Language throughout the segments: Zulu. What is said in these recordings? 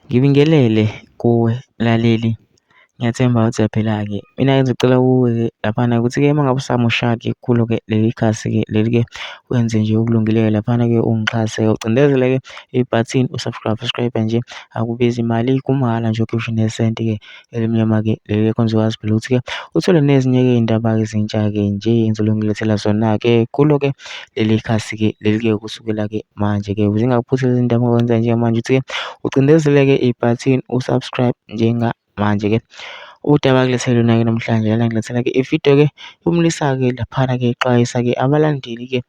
Ngibingelele kuwe mlaleli, ngiyathemba ukuthi uyaphila-ke. Mina-ke ngizocela kuwe-ke laphana ukuthi-ke uma ngabe usamusha-ke kulo-ke leli khasi-ke leli-ke wenze nje okulungileyo laphana-ke ungixhase-ke ucindezele-ke ibhathini subscribe nje, akubizi imali kumahhala nje ukhiphe nesenti-ke elimnyama-ke leli khona phela ukuthi-ke uthole nezinye-ke iy'ndaba-ke ezintsha-ke nje engizobe ngilethela zona-ke kulo-ke leli khasi-ke leli-ke kusukela-ke manje-ke ukuze ungakuphuthi lezi ndaba ongenza njengamanje ukuthi-ke ucindezele-ke ibhathini usubscribe njengamanje-ke. Udaba kulethela lona-ke namhlanje lana ngilethela-ke ividiyo-ke yoMlisa-ke laphana-ke exwayisa-ke abalandeli-ke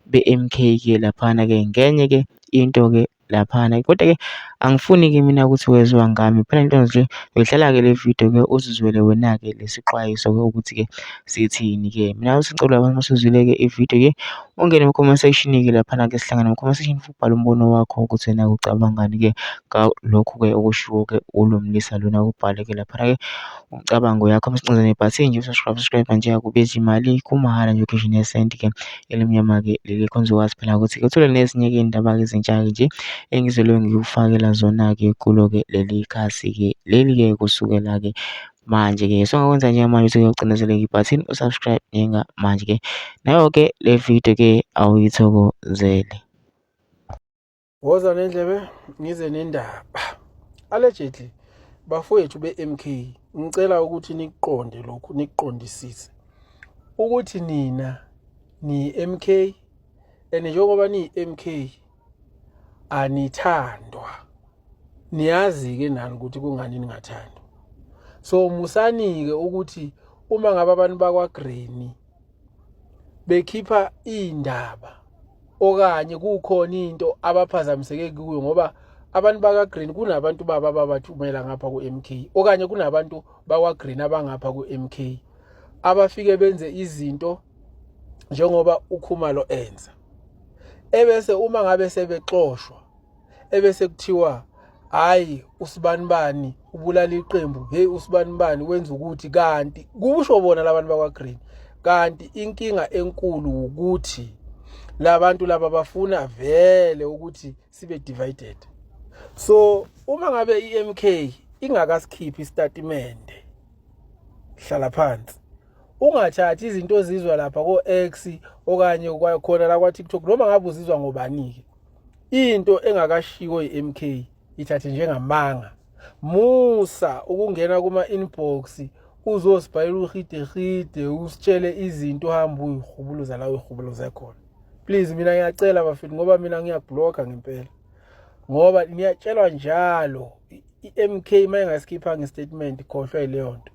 be-M_K-ke laphana-ke ngenye-ke into-ke laphana. Kodwa-ke angifuni-ke mina ukuthi weziwa ngami, phela into nje uyidlala-ke le vidiyo-ke uzizwele wena-ke lesixwayiso-ke ukuthi-ke sithini-ke. Mina sengicela abantu uma usuzwile-ke ividiyo-ke ungene mu-comment section-ke laphana-ke sihlangane mu-comment section ubhale umbono wakho ukuthi wena ucabangani-ke ngalokhu-ke okushiwo-ke ulo Mlisa lona, ubhale-ke laphana-ke umcabango yakho masicinze nebhathini nje subscribe nje akubizi imali kumahhala nje ukhishwe nesenti-ke elimnyama-ke leli khona uzokwazi phela ukuthi-ke uthole nezinye-ke iy'ndaba-ke ezintsha-ke nje engizobe ngikufakela zona-ke kulo-ke leli khasi-ke leli-ke kusukela-ke manje-ke. So ongakwenza njengamanje ukuthi-ke ucindezeleke ibhathini usubscribe njengamanje-ke, nayo-ke le vidiyo-ke awuyithokozele. Woza nendlebe ngize nendaba. Allegedly bafowethu be-MK, ngicela ukuthi nikuqonde lokhu, nikuqondisise ukuthi nina ni-MK and njengoba ni-MK anithandwa. Niyazi-ke nani ukuthi kungani ningathandwa. So musani-ke ukuthi uma ngabe abantu bakwaGreen bekhipha indaba okanye kukhona into abaphazamiseke kuyo, ngoba abantu bakaGreen kunabantu babo ababathumela ngapha ku-MK okanye kunabantu bakwaGreen abangapha ku-MK abafike benze izinto njengoba uKhumalo enza, ebese uma ngabe sebexoshwa ebese kuthiwa hayi usibanibani ubulala iqembu, hey usibanibani wenza ukuthi, kanti kusho bona labantu bakwaGreen. Kanti inkinga enkulu ukuthi labantu laba bafuna vele ukuthi sibe divided. So uma ngabe i-MK ingakasikhiphi istatimende, hlala phansi, ungathathi izinto ozizwa lapha ko-X okanye khona la kwa-TikTok noma ngabe uzizwa ngobani-ke. Into engakashiwo i-MK ithathe njengamanga. Musa ukungena kuma-inbox uzosibhalela uhide usitshele izinto uhambe uyihubuluza la uyihubuluza khona. Please mina ngiyacela bafethu, ngoba mina ngiyabhlokha ngempela, ngoba niyatshelwa njalo i-MK mayingasikhipha ngestatement khohlwa leyo nto.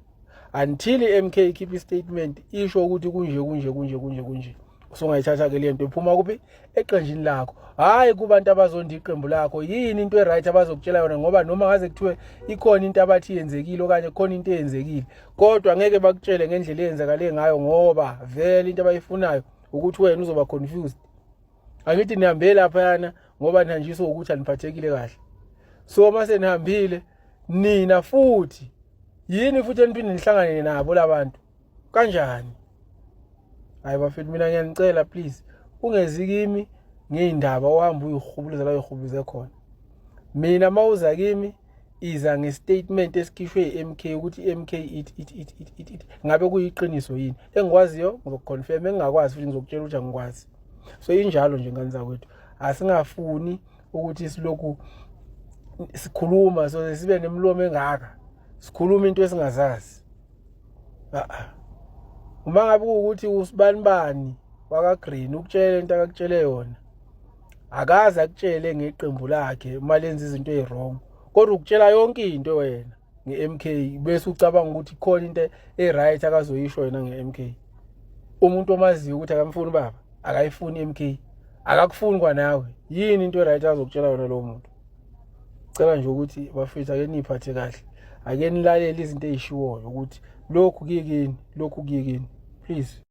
Until i-MK ikhipha istatement isho ukuthi kunje usungayithatha-ke le nto iphuma kuphi eqenjini lakho, hayi kubantu abazonda iqembu lakho. Yini into e-right abazokutshela yona, ngoba noma ngaze kuthiwe ikhona into abathi yenzekile okanye khona into eyenzekile, kodwa ngeke bakutshele ngendlela eyenzakale ngayo, ngoba vele into abayifunayo ukuthi wena uzoba confused. Angithi nihambe laphayana ngoba nihanjiswa ukuthi aniphathekile kahle. So mase nihambile nina futhi yini futhi eniphinde nihlangane nabo labantu kanjani? Hayi bafethu, mina ngiyanicela please ungezi kimi ngeindaba ohamba uyihubuluza la uyihubuluze khona. Mina mawuza kimi iza ngestatement esikhishwe i-MK ukuthi i-MK ngabe kuyiqiniso yini. Engikwaziyo ngizokuconfirm, engingakwazi futhi ngizokutshela ukuthi angikwazi. So injalo nje ngani zakwethu, asingafuni ukuthi silokhu sikhuluma so sibe nemlomo engaka sikhuluma into esingazazi. Uma ngabe ukuthi usibanibani wakaGreen ukutshela into akakutshele yona, akaze akutshele ngeqembu lakhe uma lenza izinto ezirong, kodwa ukutshela yonke into wena nge-MK bese ucabanga ukuthi khona into e-right akazoyisho yena nge-MK. Umuntu omaziyo ukuthi akamfuni baba, akayifuni i-MK, akakufuni kwanawe, yini into e-right azokutshela yona lo muntu? Cela nje ukuthi bafethu ake niphathe kahle, ake nilalele izinto ezishiwoyo ukuthi lokhu kuyekeni, please.